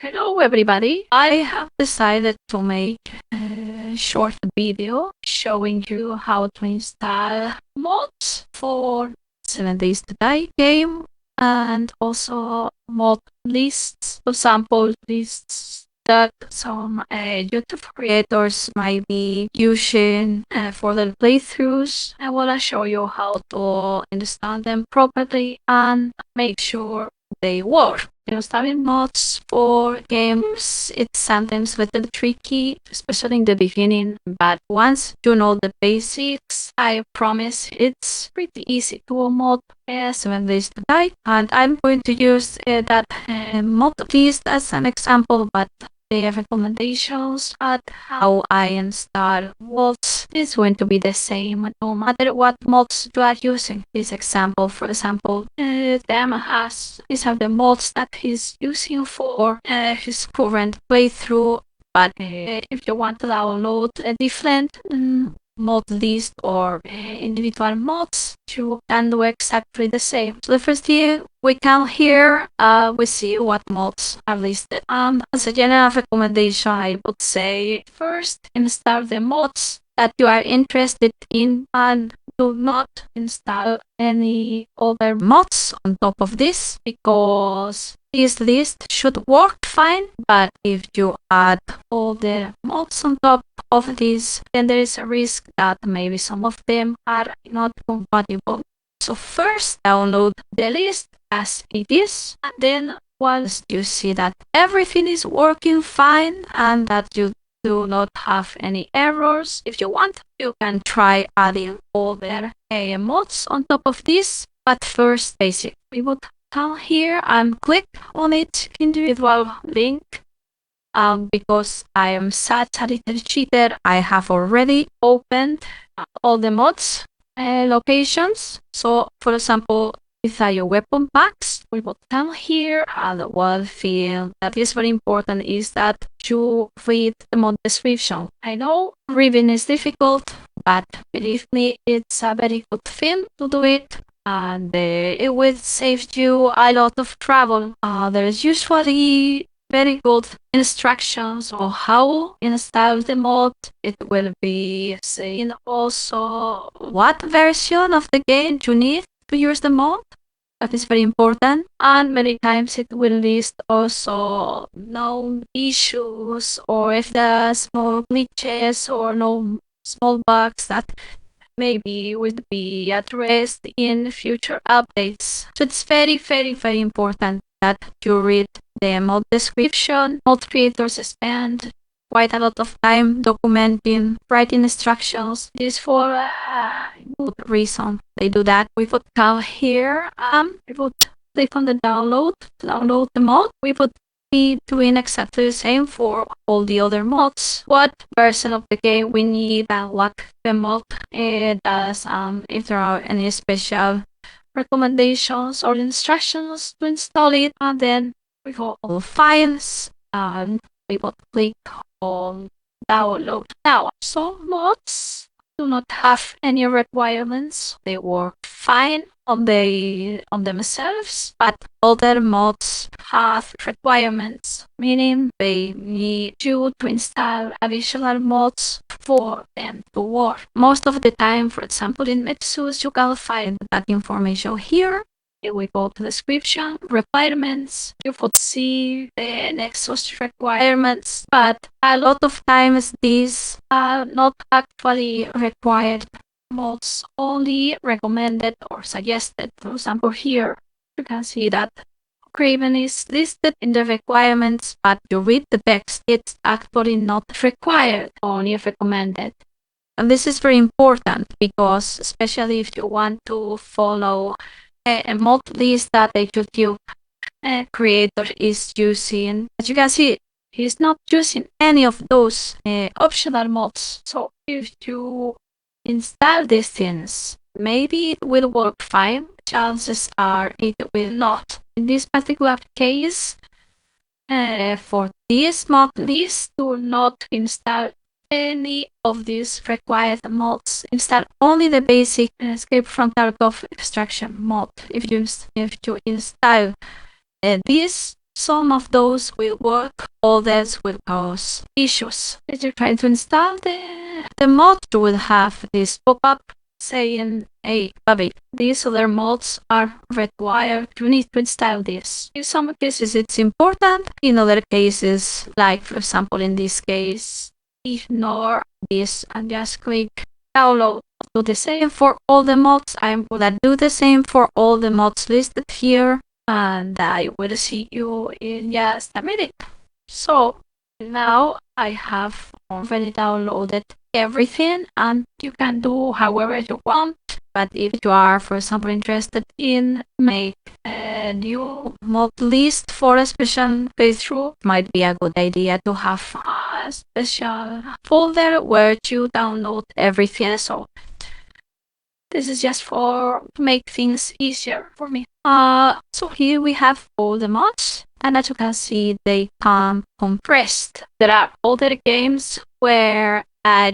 Hello everybody, I have decided to make a short video showing you how to install mods for 7 Days to Die game and also mod lists, for example lists that some YouTube creators might be using for their playthroughs. I want to show you how to install them properly and make sure they work. Installing mods for games, it's sometimes a little tricky, especially in the beginning, but once you know the basics, I promise it's pretty easy to mod 7 Days to Die, and I'm going to use that mod list as an example, but the recommendations at how I install mods is going to be the same no matter what mods you are using. This example, for example, Dem has the mods that he's using for his current playthrough, but if you want to download a different mod list or individual mods, you can do exactly the same. So the first thing we come here, we see what mods are listed. As a general recommendation, I would say first install the mods that you are interested in and do not install any other mods on top of this, because this list should work fine, but if you add all the mods on top of this, then there is a risk that maybe some of them are not compatible. So first download the list as it is, and then once you see that everything is working fine and that you do not have any errors, if you want, you can try adding other mods on top of this. But first, basic. We would come here and click on each individual link. Because I am such a little cheater, I have already opened all the mods locations. So, for example, with your weapon packs, we will come here, and one thing that is very important is that you read the mod description. I know reading is difficult, but believe me, it's a very good thing to do it, and it will save you a lot of trouble. There's usually very good instructions on how install the mod. It will be saying also what version of the game you need to use the mod. That is very important, and many times it will list also known issues, or if there are small glitches or no small bugs that maybe will be addressed in future updates. So it's very, very, very important that you read the mod description. Mod creators spend quite a lot of time documenting, writing instructions. This is for a good reason. They do that. We would come here, we would click on the download to download the mod. We would be doing exactly the same for all the other mods. What version of the game we need and what the mod does, if there are any special recommendations or instructions to install it, and then we go all files and we will click on download. Now, some mods do not have any requirements. They work fine on themselves, but other mods have requirements, meaning they need you to install additional mods for them to work. Most of the time, for example, in Metsus, you can find that information here. Here we go to description, requirements. You would see the Nexus requirements, but a lot of times these are not actually required mods, only recommended or suggested. For example, here you can see that Craven is listed in the requirements, but you read the text, it's actually not required, only recommended. And this is very important because, especially if you want to follow a mod list that a YouTube creator is using, as you can see, he's not using any of those optional mods. So if you install these things, maybe it will work fine. Chances are it will not. In this particular case, for this mod list, do not install any of these required mods. Install only the basic Escape from Tarkov extraction mod. If you install this, Some of those will work, others will cause issues. If you try to install the mod, you will have this pop-up saying, hey, Bobby, these other mods are required. You need to install this. In some cases, it's important. In other cases, like for example, in this case, ignore this and just click download. Do the same for all the mods. I'm gonna do the same for all the mods listed here, and I will see you in just a minute. So now I have already downloaded everything, and you can do however you want. But if you are, for example, interested in make a new mod list for a special playthrough, might be a good idea to have a special folder where you download everything. So this is just to make things easier for me. So here we have all the mods, and as you can see, they come compressed. There are other games where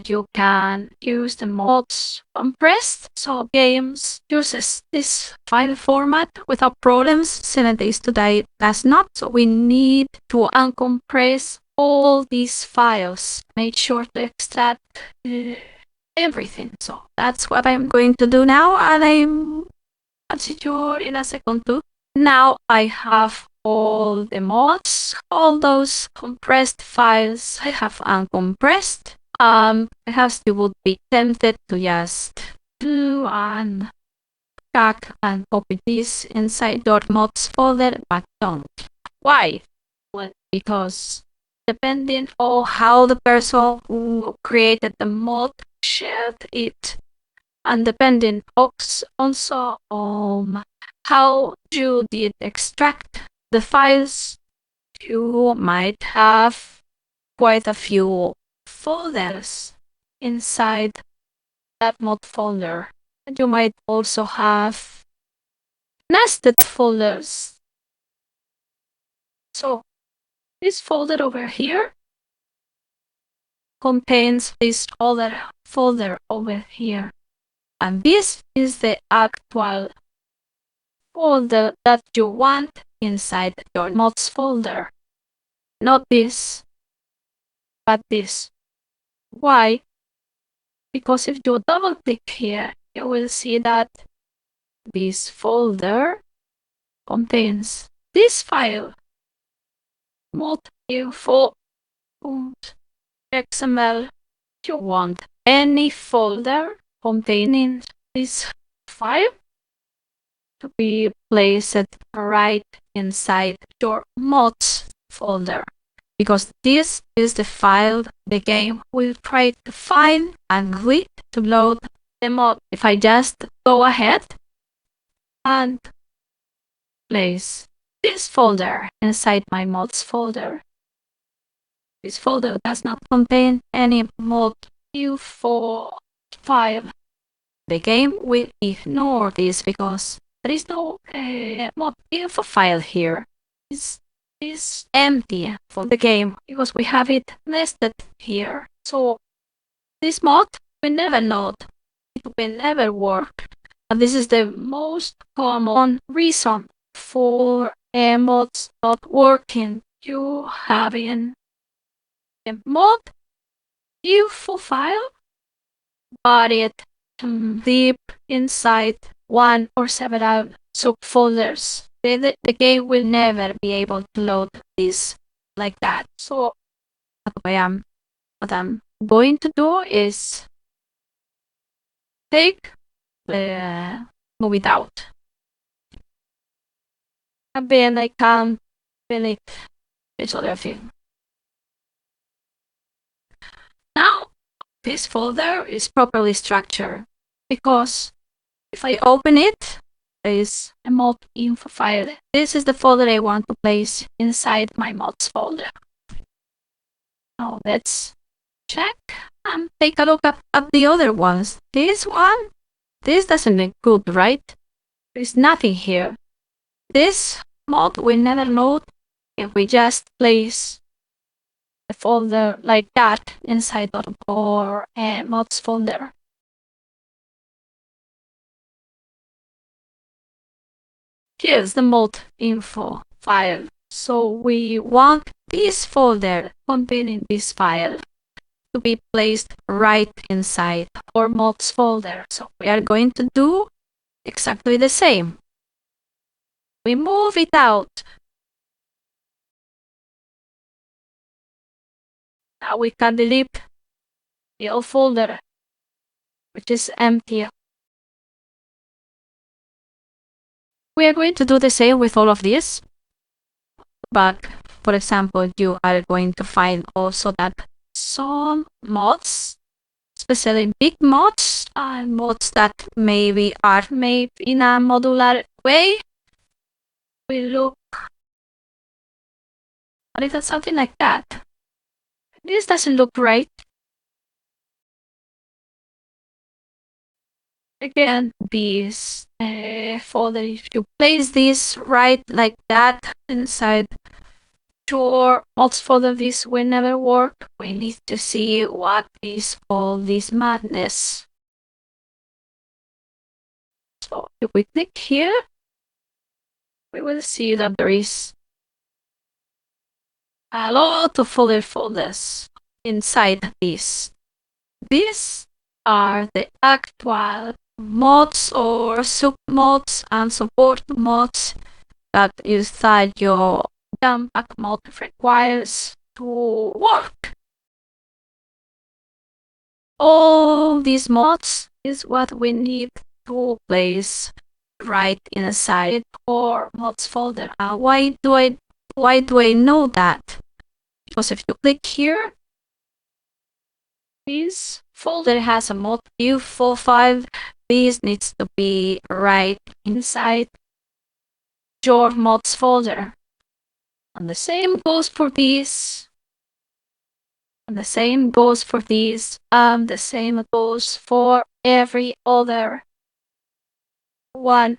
you can use the mods compressed. So games uses this file format without problems. 7 Days to Die does not. So we need to uncompress all these files. Make sure to extract everything. So that's what I'm going to do now, and I'll see you in a second too. Now I have all the mods, all those compressed files I have uncompressed. Perhaps you would be tempted to just do and drag and copy this inside your mods folder, but don't. Why? Well, because depending on how the person who created the mod shared it, and depending also on how you did extract the files, you might have quite a few folders inside that mod folder. And you might also have nested folders. So this folder over here contains this other folder over here. And this is the actual folder that you want inside your mods folder. Not this, but this. Why? Because if you double click here, you will see that this folder contains this file, modinfo.xml. You want any folder containing this file to be placed right inside your mods folder, because this is the file the game will try to find and read to load the mod. If I just go ahead and place this folder inside my mods folder, this folder does not contain any mod info file. The game will ignore this because there is no mod info file here. It's empty for the game because we have it nested here. So this mod will never load. It will never work. And this is the most common reason for mods not working. You having a mod info file buried deep inside one or several subfolders. The game will never be able to load this like that. So what I'm going to do is move it out. And then I can delete this other thing. Now this folder is properly structured because if I open it, there is a mod info file. This is the folder I want to place inside my mods folder. Now let's check and take a look at the other ones. This one, this doesn't look good, right? There's nothing here. This mod will never load if we just place the folder like that inside our mods folder. Here's the mod info file. So we want this folder containing this file to be placed right inside our mods folder. So we are going to do exactly the same. We move it out. Now we can delete the old folder, which is empty. We are going to do the same with all of this, but for example, you are going to find also that some mods, especially big mods, and mods that maybe are made in a modular way, will look a little something like that. This doesn't look right. Again, this folder, if you place this right like that inside your mods folder, this will never work. We need to see what is all this madness. So if we click here, we will see that there is a lot of folders inside this. These are the actual mods or submods and support mods that inside your Jump-Pack mod requires to work. All these mods is what we need to place right inside our mods folder. Why do I know that? Because if you click here, this folder has a mod info file. This needs to be right inside your mods folder. And the same goes for this. And the same goes for these. And the same goes for every other one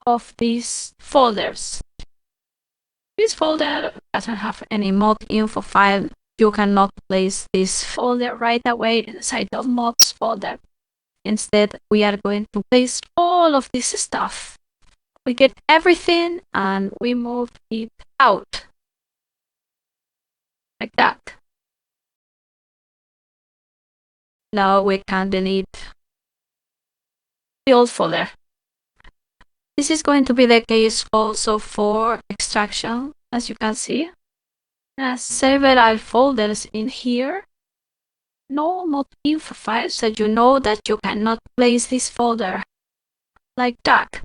of these folders. This folder doesn't have any mod info file. You cannot place this folder right away inside the mods folder. Instead, we are going to place all of this stuff. We get everything and we move it out. Like that. Now we can delete the old folder. This is going to be the case also for extraction, as you can see. There's several folders in here. No mod info files, so you know that you cannot place this folder like that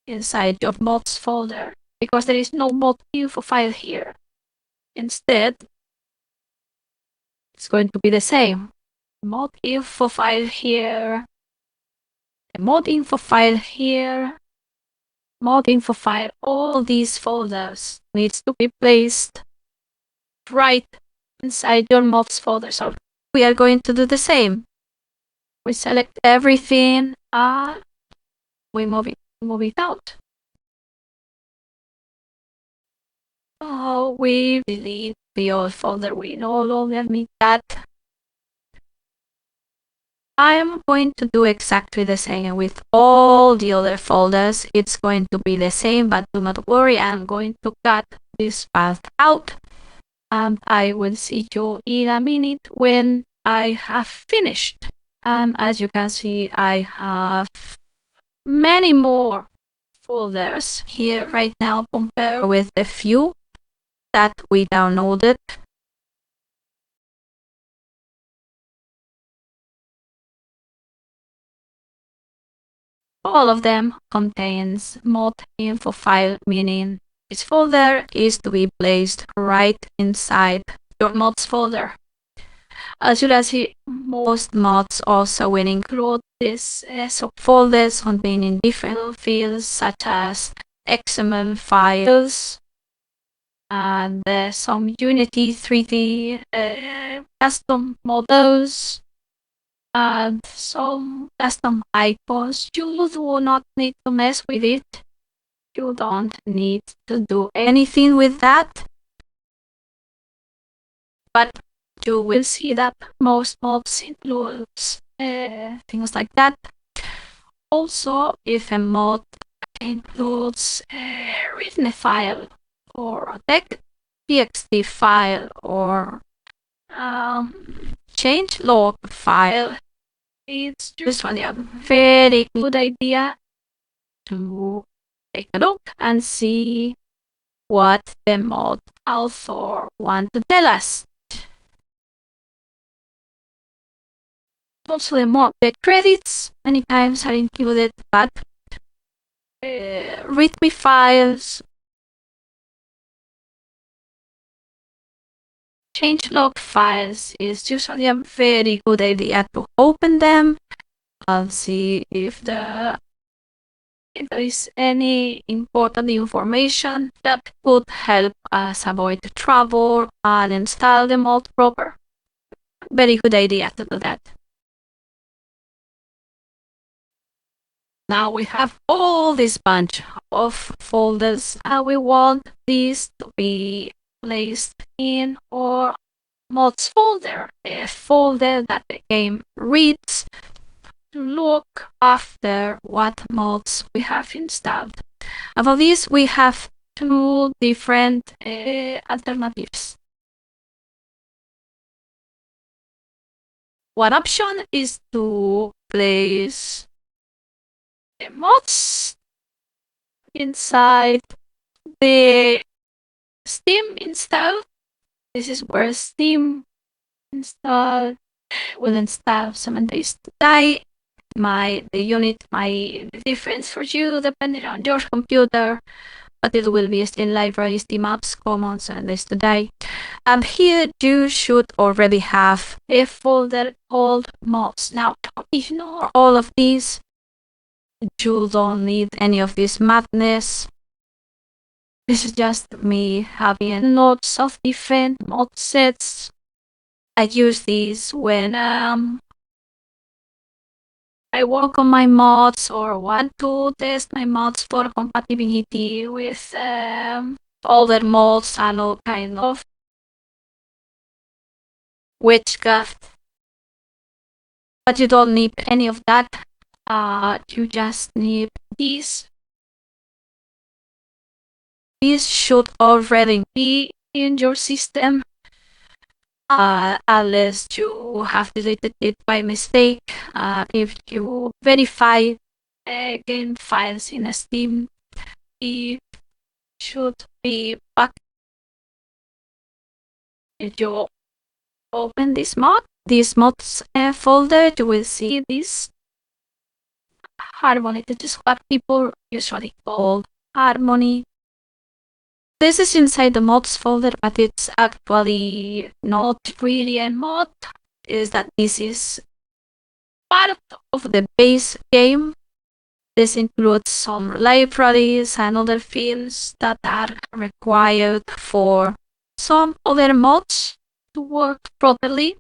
inside your mods folder because there is no mod info file here. Instead, it's going to be the same. Mod info file here, the mod info file here, mod info file. All these folders needs to be placed right inside your mods folder. So we are going to do the same. We select everything and we move it out. Oh, we delete the old folder. We no longer need that. I am going to do exactly the same with all the other folders. It's going to be the same, but do not worry. I'm going to cut this path out. And I will see you in a minute when I have finished. And as you can see, I have many more folders here right now compared with the few that we downloaded. All of them contains mod info file, meaning this folder is to be placed right inside your mods folder. As you can see, most mods also will include these subfolders containing different fields such as XML files and some Unity 3D custom models and some custom icons. You do not need to mess with it. You don't need to do anything with that. But you will see that most mods includes things like that. Also, if a mod includes a written file or a txt file or change log file, it's usually a very good idea to take a look and see what the mod author want to tell us. Also, the credits many times are included, but readme files, changelog files is usually a very good idea to open them and see if there is any important information that could help us avoid trouble and install the mod proper. Very good idea to do that. Now we have all this bunch of folders and we want these to be placed in our mods folder, a folder that the game reads to look after what mods we have installed. And for this we have two different alternatives. One option is to place the mods inside the Steam install. This is where Steam install will install 7 days to die. The unit might be different for you depending on your computer, but it will be Steam library, Steam apps, common 7 days to die. And here you should already have a folder called mods. Now, ignore all of these. You don't need any of this madness. This is just me having lots of different mod sets. I use these when I work on my mods or want to test my mods for compatibility with other mods and all kind of witchcraft. But you don't need any of that. You just need these. This should already be in your system, unless you have deleted it by mistake. If you verify game files in Steam, it should be back. If you open this mods folder, you will see this harmony. This is what people usually call harmony. This is inside the mods folder, but it's actually not really a mod. Is that this is part of the base game. This includes some libraries and other fields that are required for some other mods to work properly.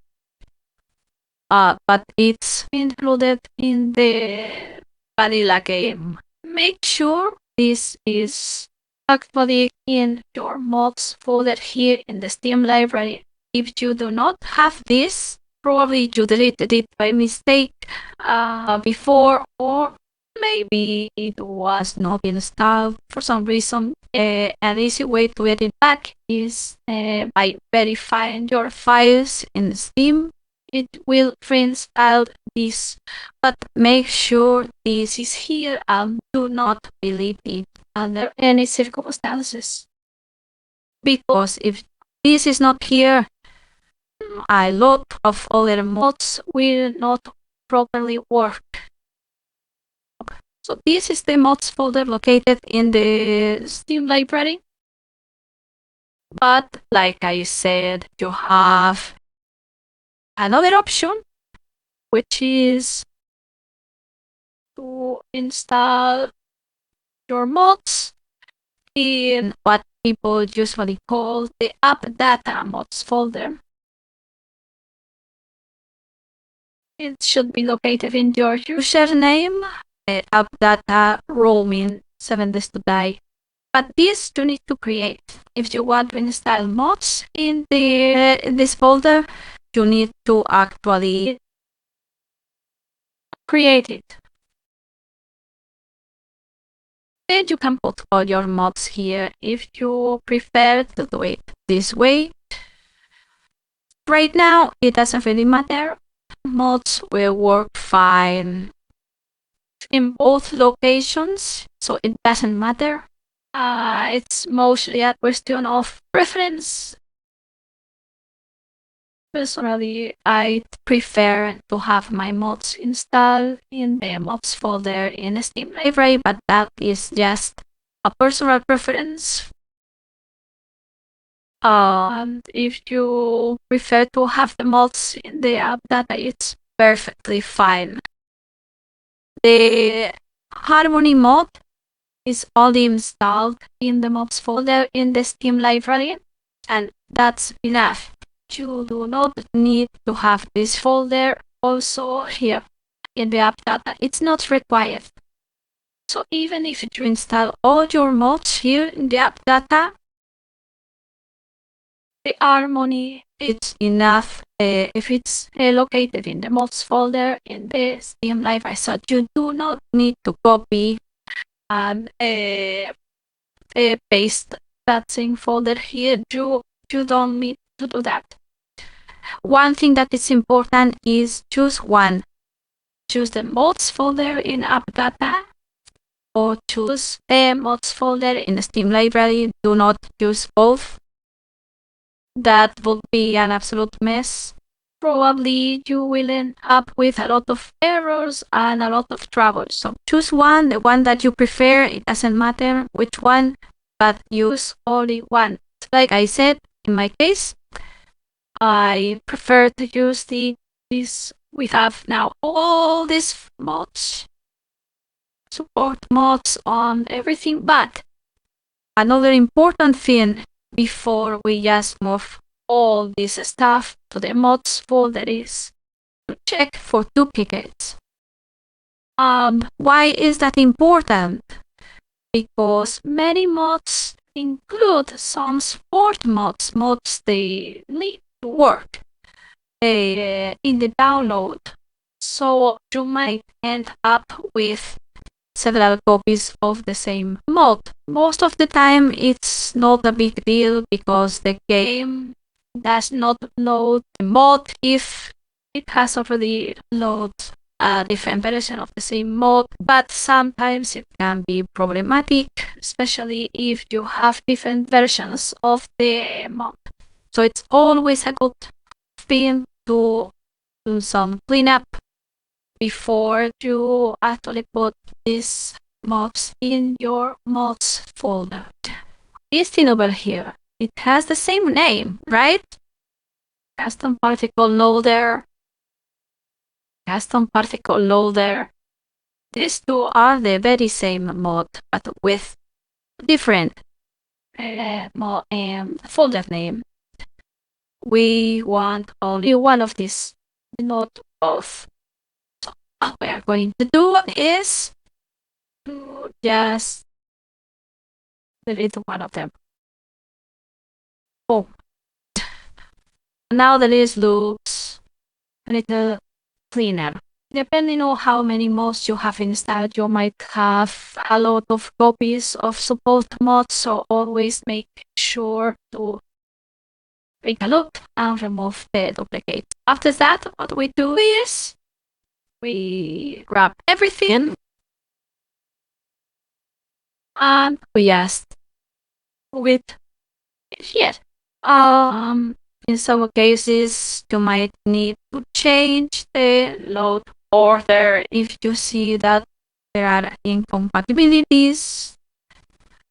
But it's included in the vanilla game. Make sure this is actually in your mods folder here in the Steam library. If you do not have this, probably you deleted it by mistake before, or maybe it was not installed for some reason. An easy way to get it back is by verifying your files in Steam. It will reinstall this, but make sure this is here and do not delete it under any circumstances. Because if this is not here, a lot of other mods will not properly work. So this is the mods folder located in the Steam library. But like I said, you have another option, which is to install your mods in what people usually call the app data mods folder. It should be located in your username, app data roaming 7 days to die. But this you need to create. If you want to install mods in this folder, you need to actually create it. Then you can put all your mods here if you prefer to do it this way. Right now, it doesn't really matter. Mods will work fine in both locations, so it doesn't matter. It's mostly a question of preference. Personally, I prefer to have my mods installed in the mods folder in the Steam library, but that is just a personal preference. And if you prefer to have the mods in the app data, it's perfectly fine. The Harmony mod is only installed in the mods folder in the Steam library, and that's enough. You do not need to have this folder also here in the app data. It's not required. So even if you install all your mods here in the app data, the Harmony is enough if it's located in the mods folder in the Steam library. So you do not need to copy and paste that same folder here. You don't need to do that. One thing that is important is choose one. Choose the mods folder in app data or choose the mods folder in the Steam library. Do not choose both. That would be an absolute mess. Probably you will end up with a lot of errors and a lot of trouble. So choose one, the one that you prefer. It doesn't matter which one, but use only one. Like I said, in my case, I prefer to use this. We have now all these mods, support mods on everything, but another important thing before we just move all this stuff to the mods folder is to check for duplicates. Why is that important? Because many mods include some support mods they need to work in the download. So you might end up with several copies of the same mod. Most of the time it's not a big deal because the game does not load the mod if it has already loaded a different version of the same mod, but sometimes it can be problematic, especially if you have different versions of the mod. So it's always a good thing to do some cleanup before you actually put these mods in your mods folder. This thing over here, it has the same name, right? Custom particle loader. Custom particle loader. These two are the very same mod, but with different folder name. We want only one of these, not both. So what we are going to do is to just delete one of them. Oh, now the list looks a little cleaner. Depending on how many mods you have installed, you might have a lot of copies of support mods, so always make sure to take a look and remove the duplicates. After that, what we do is we grab everything and we just move it here. In some cases, you might need to change the load order if you see that there are incompatibilities.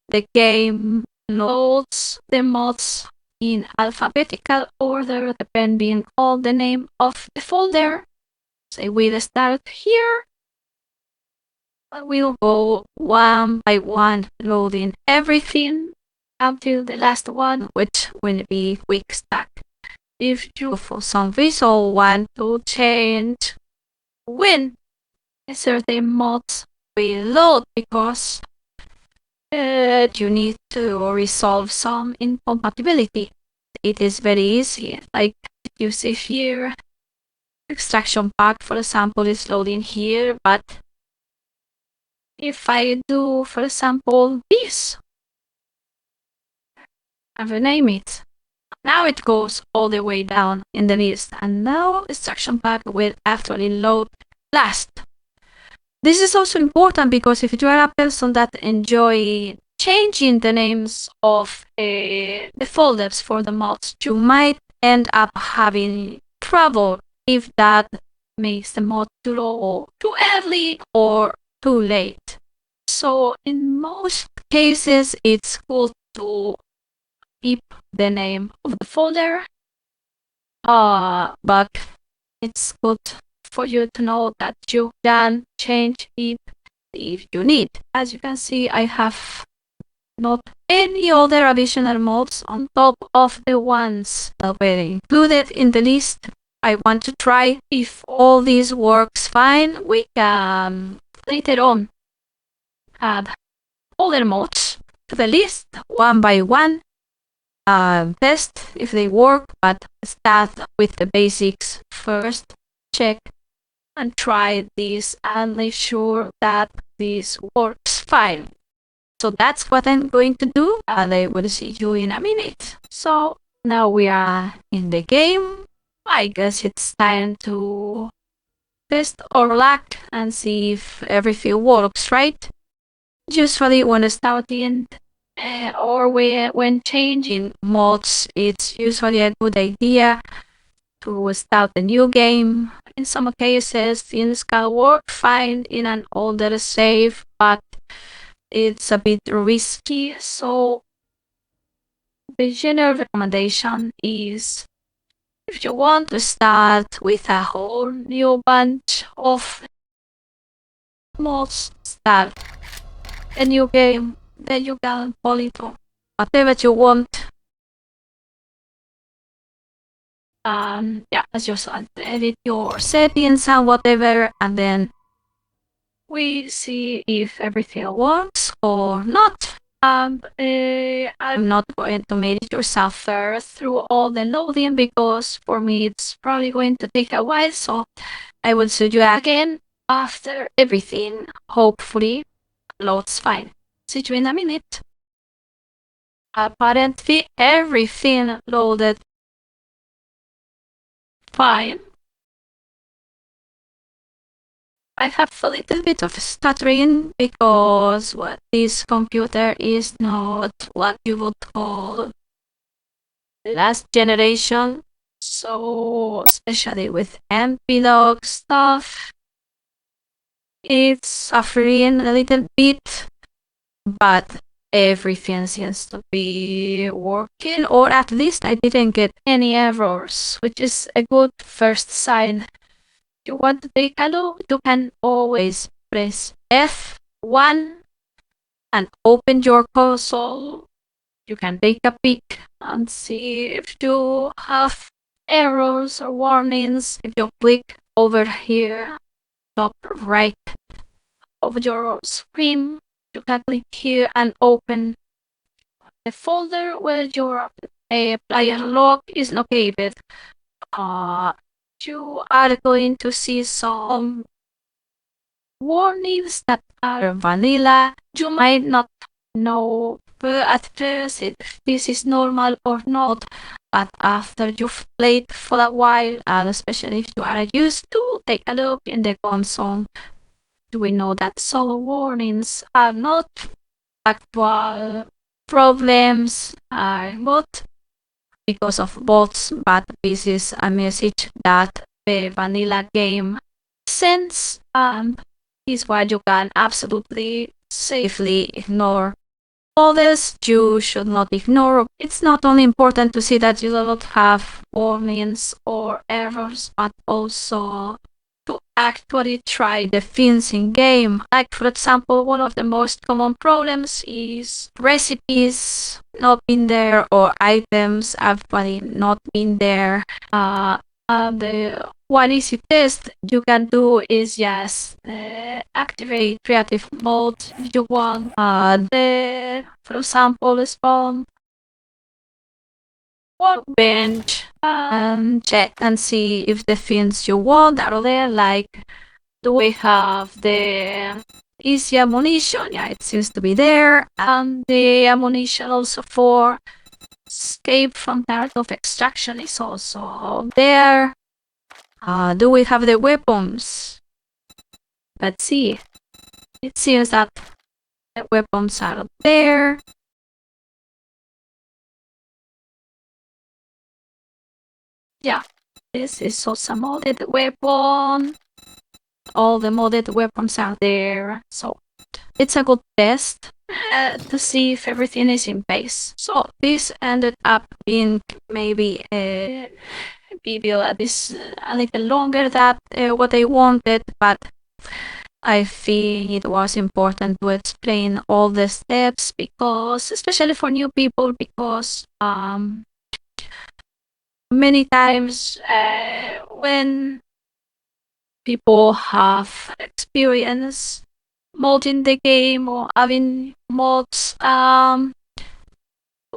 The game loads the mods in alphabetical order depending on the name of the folder. So we'll start here. We'll go one by one loading everything until the last one, which will be quick stack. If you for some reason want to change when certain mods will load because you need to resolve some incompatibility, it is very easy. Like you see here, extraction pack, for example, is loading here, but If I do, for example, this, and rename it, now it goes all the way down in the list, and now instruction pack will actually load last. This is also important because if you are a person that enjoy changing the names of the folders for the mods, you might end up having trouble if that makes the mod too early or too late. So in most cases, it's cool to keep the name of the folder, but it's good for you to know that you can change it if you need. As you can see, I have not any other additional mods on top of the ones already included in the list. I want to try if all this works fine. We can later on add other mods to the list one by one. Test if they work, but start with the basics first. Check and try this and make sure that this works fine. So that's what I'm going to do, and I will see you in a minute. So now we are in the game. I guess it's time to test our luck and see if everything works, right? Usually when starting or when changing mods, it's usually a good idea to start a new game. In some cases, things can work fine in an older save, but it's a bit risky. So the general recommendation is if you want to start with a whole new bunch of mods, start a new game, then you can polyton whatever you want. Yeah, as you said, edit your settings and whatever, and then we see if everything works or not. I'm not going to make you suffer through all the loading because for me it's probably going to take a while. So I will see you again after everything hopefully loads fine. See you in a minute. Apparently everything loaded fine. I have a little bit of stuttering because this computer is not what you would call last generation. So, especially with MP-log stuff, it's suffering a little bit, but everything seems to be working, or at least I didn't get any errors, which is a good first sign. You want to take a look, you can always press F1 and open your console. You can take a peek and see if you have errors or warnings. If you click over here, top right of your screen, you can click here and open the folder where your player log is located. You are going to see some warnings that are vanilla. You might not know at first if this is normal or not, but after you've played for a while, and especially if you are used to take a look in the console, you will know that some warnings are not actual problems, are not because of bots, but this is a message that the vanilla game sends, and is what you can absolutely safely ignore. Others you should not ignore. It's not only important to see that you do not have warnings or errors, but also to actually try the things in game. Like for example, one of the most common problems is recipes not being there or items actually not being there. The one easy test you can do is just activate creative mode if you want. For example, spawn workbench and check and see if the things you want are there. Like, do we have the easy ammunition, yeah, it seems to be there. And the ammunition also for escape from target of extraction is also there. Do we have the weapons? Let's see. It seems that the weapons are there. Yeah, this is also a modded weapon. All the modded weapons are there. So it's a good test to see if everything is in base. So this ended up being maybe a video that is a little longer than what I wanted, but I think it was important to explain all the steps because, especially for new people, because many times when people have experience modding the game or having mods,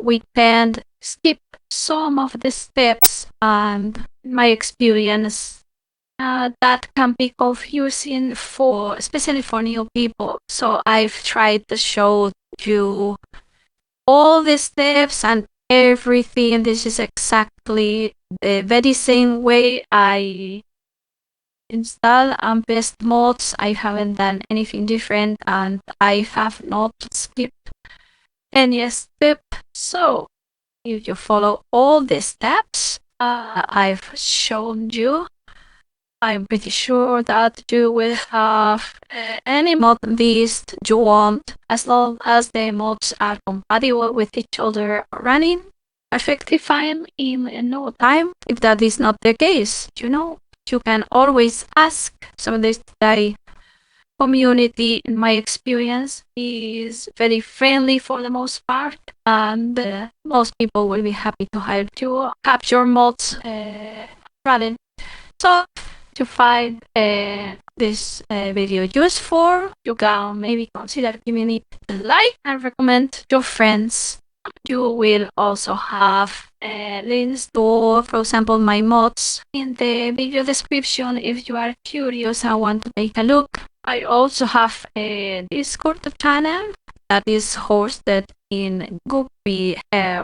we can skip some of the steps, and in my experience, that can be confusing for, especially for new people. So I've tried to show you all the steps and everything. This is exactly the very same way I install and best mods. I haven't done anything different, and I have not skipped any step. So if you follow all the steps I've shown you, I'm pretty sure that you will have any mod list you want, as long as the mods are compatible with each other, running perfectly fine in no time. If that is not the case, you can always ask. So the community, in my experience, is very friendly for the most part, and most people will be happy to help you capture mods running. So to find this video useful, you can maybe consider giving it a like and recommend your friends. You will also have links to, for example, my mods in the video description if you are curious and want to take a look. I also have a Discord channel that is hosted in Google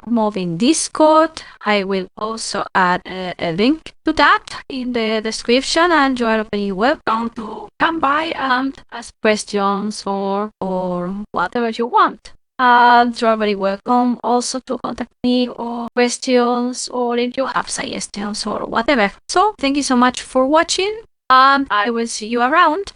Moving Discord. I will also add a link to that in the description, and you are very welcome to come by and ask questions or whatever you want. And you are very welcome also to contact me or questions, or if you have suggestions or whatever. So thank you so much for watching, and I will see you around.